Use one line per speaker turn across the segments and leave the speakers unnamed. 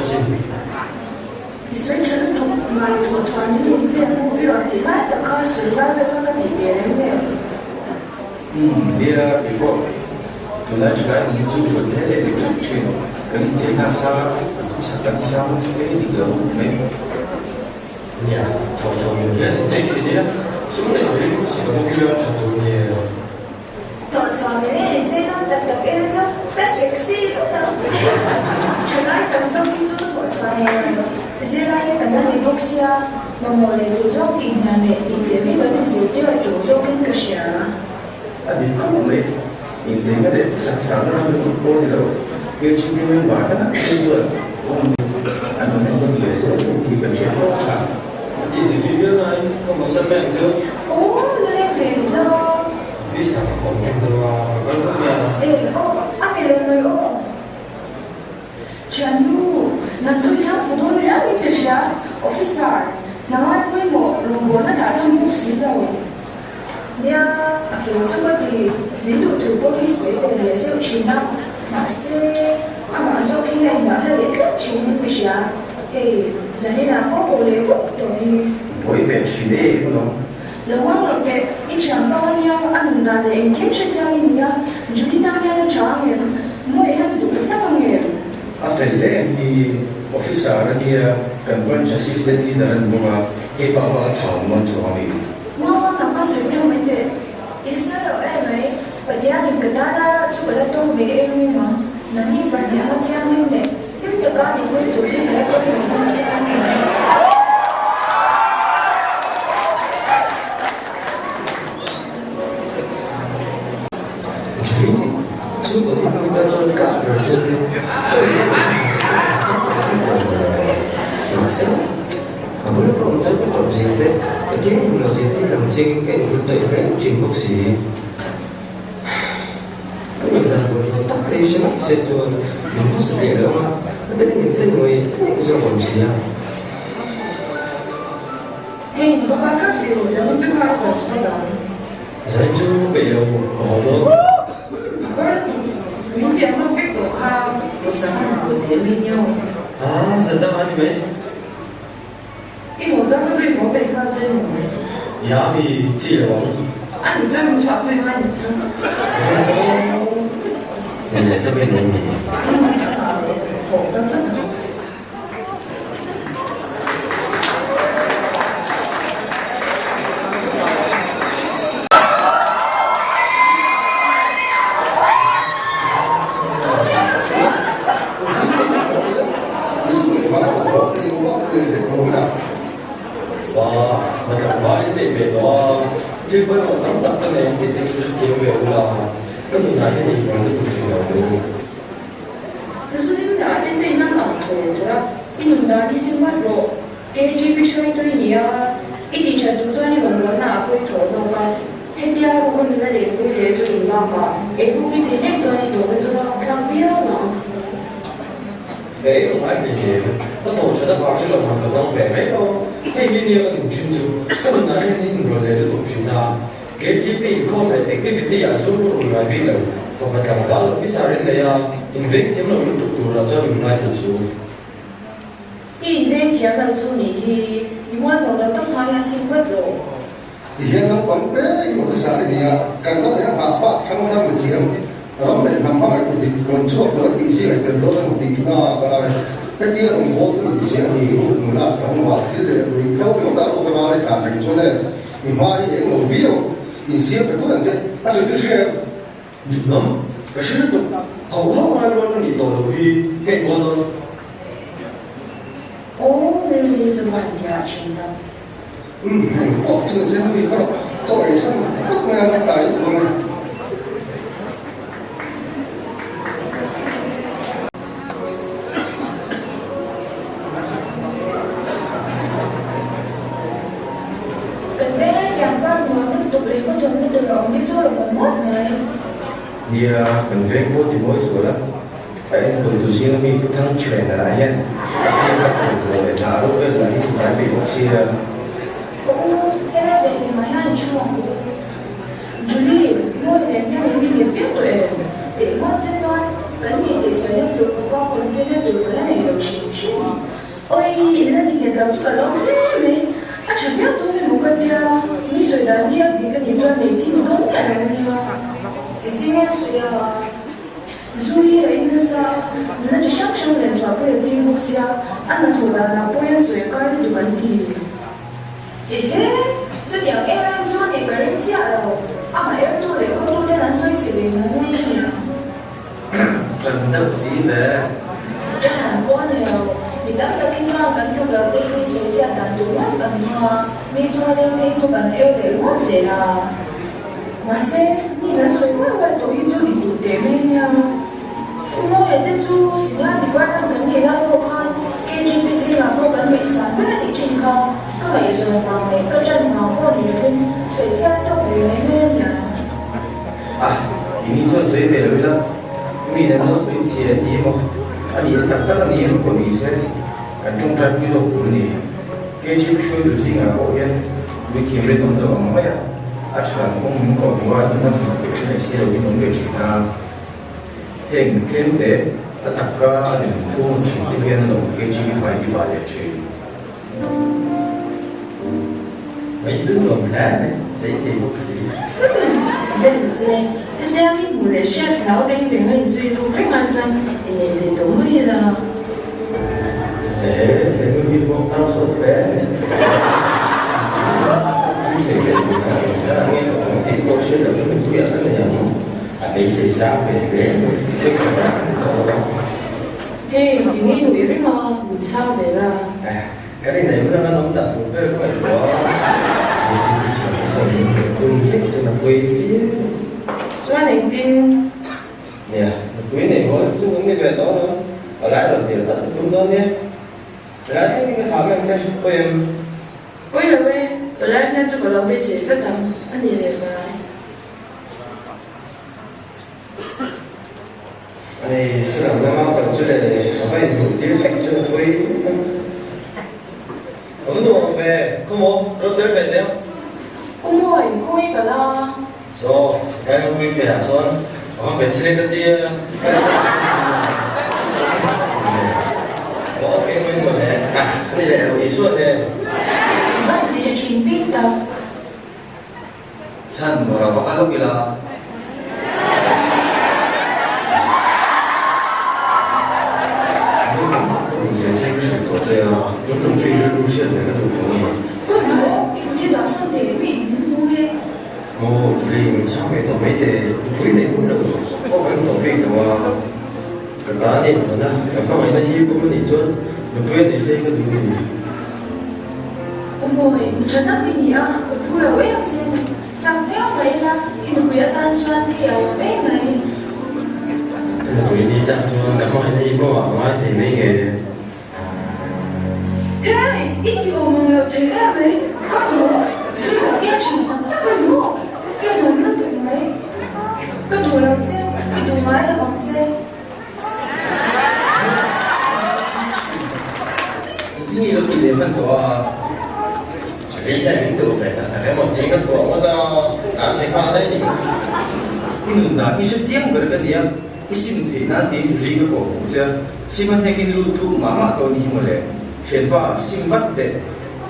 xin.
你随成都马里托传的零件目标地来的开始在那个地点里。
Dia ikut melanjutkan menuju berada di Kuching kali jenazah pusat sama ini juga umum.
Ya, 저는 이제 최대한 수능을 올리고 지금 목표를 잡고요.
더 처음에 이제는 답답해서 다 섹시하다. 제가 감정이 좀 거쳐요. 제가 일단 이 복시야 뭐뭐를 조정 기능에 이제 미국은 지금 조정인 것이야.
Adik kamu ni, ini ada saksana dengan pondok. Dia cuma bahan tujuan. Anu yang biasa di berjaya.
Jadi dia lain kamu sampai tu.
Oh, lain dah.
Bisa komen doa kalau dia.
apa yang lo? Jangan, nanti yang foto ni yang itu sih, officer. Nanti pun mau lomba nak ada musik tau. Dia akhirnya seperti minum tu boleh sesuai dengan sesuatu masih apa sesuatu yang ada dekat sini bisa. Jadi nak apa boleh buat tu?
Boleh versi dia, belum?
Lawan orang ikan banyak anda yang kimchi jangan ya, jadi tanya jangan, mau yang tu tak panggil.
Afalnya di officer dia kan assistant di dalam rumah hebat cawan suami.
Mau nak kasih jangan deh. Israel ni, pada yang kita ada sudah tu begini mah, nanti banyak jangan deh. Itu kan itu tu dia kalau macam ni.
Sudah kita cakap bersama. Masa, kamu nak macam apa sih? Jadi kalau sih dalam sing kayak betul kan cinta sih. Kalau kita boleh tak terima sesuatu yang mesti ada, ada yang saya boleh usah manusia.
Bukan kan tu, zaman cuma ada sepeda.
Saya cuma beliau kalau
Những việc nó viết của Khao, cuộc sống là của thế với nhau.
sedang anh mấy?
Cái một张最宝贝靠近我们。
Dạ thì chị là
你这么巧对吗？你真的。
Ngày này sẽ bên này nhỉ?
好的，那怎么？macam
balik dari doa, jadi orang tak kenal kita susah dia ulang, kan nanya ni orang tu susah dia.
可是你们大家这那老头子了，你们大家生活咯，KGB 水对你啊，一点程度上你们人哪会头脑干？迄点如果你那里不也是你妈个，也不会今天做你多的时候看不了嘛。
Vậy không ai bị gì, có tổ chức vào những lần hoạt động về mấy đâu, hay như nhiều người chuyên chú, có mình nói những người để tổ chức nào, cái chi phí không thể activity ở số lượng người bị được, và phải làm cả là biết sao đến đây à, invest thêm là mình tụt là cho mình ngay từ số.
invest thêm là số này, nhưng mà nó là tất cả những sinh hoạt rồi.
Hiện nó còn bé mà cái sao này à, cần có những hợp pháp trong năm được nhiều. Đó để nằm mãi của tình còn suốt đó thì sẽ cần đó là một tình na và là cái kia ông bố thì sẽ hiểu là trong hoạt cái lệ rồi không chúng ta cũng có nói cả thành số này thì mai thì một ví dụ thì sẽ phải có đẳng chất à sự cái gì
Đúng lắm, cái sự đó, hầu hết ai luôn đi tổ đội cái con đó.
nên là sự hoàn thiện chúng ta.
Ồ, sự sẽ bị có rồi xong bất ngờ bắt tay của mình.
Dia convey buat di bawah sekolah. Konklusi kami tentang cuaca layan. Boleh taruh ke lagi tapi maksudnya.
Cũng cái này để mà hai chuồng Julie mua đến nhà đi nghiệp viết tuổi để mất chân rồi vấn đề để sử dụng được qua còn phía được cái này đều chịu chịu 老子个老妹妹，啊，前面都没个的，你虽然你要一个你赚美金都没了呢，最近面谁啊？注意了，因为啥？那就上上人说不要进步些，按那土的那不要随改的问题。嘿嘿，这两个人做那个人家了，啊，买了多了，好多的人睡起来没呢。
真的是的。
真难过呢，你当时经常跟住了对对谁家单独那跟住啊，没做了没做跟有的我谁啦？那些你能随便玩都一就你不得没呢？我也得做，是啊，你玩那跟你那我看，跟住比谁那我跟没啥，不然你健康，个个也是方面，个正常过你跟谁家都不没没呢。
啊，你说谁得了？你能说谁钱你吗？啊，你大家你不理解，啊，中产贵族不理，给起说的是啊，我也没听人懂得王八呀，啊，全公民国的话，那那些有农业区啊，很肯定，啊，大家人工去这边弄给起买地把也去。
没这么难，谁给不起？
对不对？这样你不能写条的，别人最多没完成，你都没了。
哎，这个地方当说呗。这个上面我们给过去的这个主要是那样，啊，没谁杀别人，这个
嘿，你以为的吗？唔差别啦。
哎，cái này này bữa nó không đặt một cái phải có cùng biết cho nó quỳ phía
Cho nên tin
nè quý này có chung ứng cái về đó nữa ở lại đầu tiên là chúng đó nhé lại cái thảo em xem cô em
bây giờ bây ở lại nên cho bà lòng bây giờ tất cả anh gì để phải
này sự làm nó mau còn chưa để phải đủ tiêu khách cho nó quỳ 어느 동안 왜? 그럼 뭐? 그럼 될 텐데요?
어머 이거 이거 나
So, kaya kung yung pinason, baka betili ka diya. Okay mo yun eh. Hindi na, iso eh.
Ba, hindi siya chimpita.
산 뭐라고 하길라. 이제 생수 도저야 요즘 주의를 무시해야 되는 부분이.
그럼 이거 뒤에 나선 대비 있는 거에
우리 처음에 또 매대 우리네 혼자도 소소하게 또 배우와 그 다음에 뭐나 가만히 있는 이 부분이 좀 누구의 이제 이거 누구니?
어머 이거 전화빈이야. 그걸 왜 하지? 장패야 왜라? 이거 왜 단순한 게 아니야? 왜 말이?
근데 우리 장수는 가만히 있는 이거 아마 재미게
Hey, 이게 오면 어떻게 해? 그거 수요 예측만 그거 cái đồ nó tụi mấy cái đồ làm chứ cái đồ máy là bằng chứ
ini i렇게 되면 또 저희가 민도 회사 다음에 뭐 제가 또 뭐다 남색하는
이는 나 이시지양 그러거든요. 이심티 난 뒤줄이 거 보자. 심한테긴 루투 마마 또 힘을래. 셴바 심밭대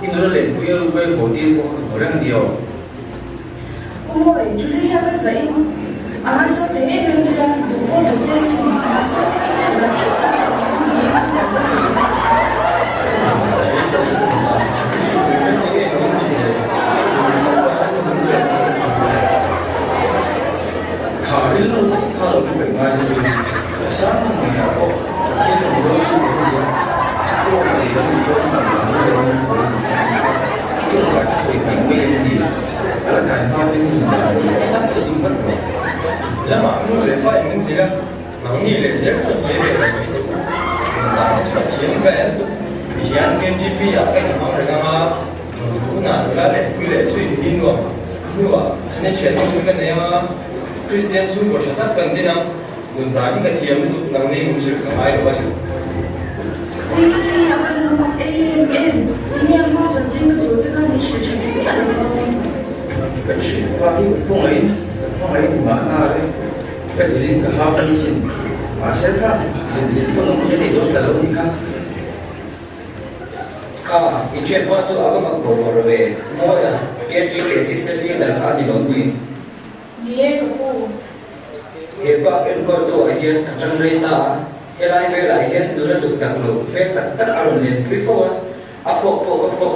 이노를 낸 부여루에 고디고 뭐랑디요.
어머 왜 줄이야 그 사이 알아서 되게 변자 누구 도제시 알아서 이제 맞죠
가을로 가을로 백마의 소리 사람이 하고 시는 그런 또 이런 좋은 말을 또 가지고 수 있는 거에 ở tại sao đến đất sinh bất ổn.
Nếu mà không liên quan đến gì đó, mà không nghĩ là dễ cho dễ về là mấy điều đó sẽ chiếm về thì anh game GP ở cái nào này mà cũng là là để quy lệ chuyện tin rồi nhưng mà sẽ chuyển sang cái này mà Christian Trung của sản xuất cần thế nào mình ta những cái thiểm lúc nào nên mình sẽ không ai đâu vậy
你要冒着这个组织跟你是成员的
cái chuyện qua cái không ấy mà na đấy cái gì cả hai bên xin mà sẽ khác gì có lòng sẽ đi đốt cả lối khác
Ka ichep wa tu aga mak ko ko re moya ke tri ke system ni dar ka ni lo ni
Nghe của cô.
he pa pen ko to a hian ka chang rei ta he lai ve lai hian du la tu tak lo pe tak tak aron len tri fo a pok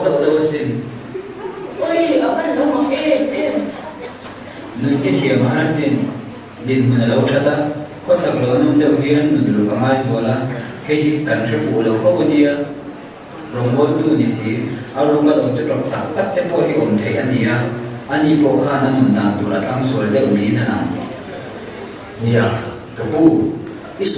zo zo sin
Ôi, ở bên đó mà em.
nun ke hiam ha sin din mun lo thata ko sak lo nun de hian nun lu ka mai wala he hi kan thre fu lo ko dia rong bon tu ni si arong ka dong chu tak tak te po hi om thei ania ani po kha na mun na tu la tang sol de ni na na
Nia, cái bu, cái